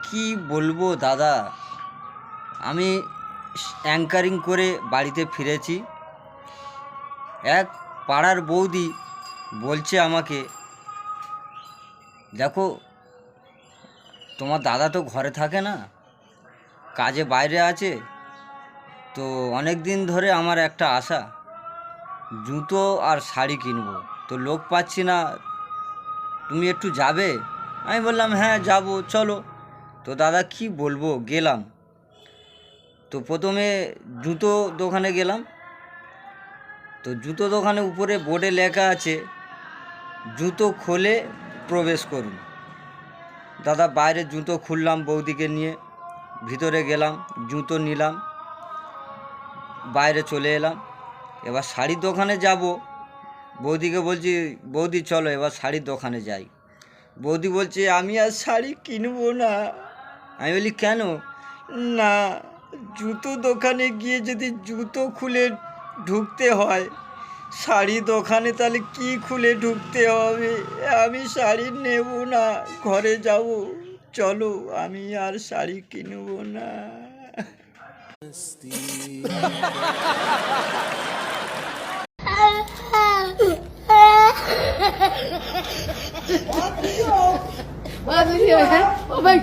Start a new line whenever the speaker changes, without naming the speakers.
কি বলবো দাদা, আমি অ্যাঙ্কারিং করে বাড়িতে ফিরেছি। এক পাড়ার বৌদি বলছে আমাকে, দেখো তোমার দাদা তো ঘরে থাকে না, কাজে বাইরে আছে, তো অনেক দিন ধরে আমার একটা আশা জুতো আর শাড়ি কিনবো, তো লোক পাচ্ছি না, তুমি একটু যাবে? আমি বললাম হ্যাঁ যাব, চলো। তো দাদা কি বলবো, গেলাম। তো প্রথমে জুতো দোকানে গেলাম। তো জুতো দোকানে উপরে বোর্ডে লেখা আছে জুতো খোলে প্রবেশ করুন। দাদা বাইরে জুতো খুললাম, বৌদিকে নিয়ে ভিতরে গেলাম, জুতো নিলাম, বাইরে চলে এলাম। এবার শাড়ির দোকানে যাব, বৌদিকে বলছি বৌদি চলো এবার শাড়ির দোকানে যাই। বৌদি বলছে আমি আর শাড়ি কিনবো না। আমি বলি কেন? না, জুতো দোকানে গিয়ে যদি জুতো খুলে ঢুকতে হয়, শাড়ি দোকানে তাহলে কি খুলে ঢুকতে হবে? আমি শাড়ি নেব না, ঘরে যাব, চলো আমি আর শাড়ি কিনবো না।
What video, man? Oh my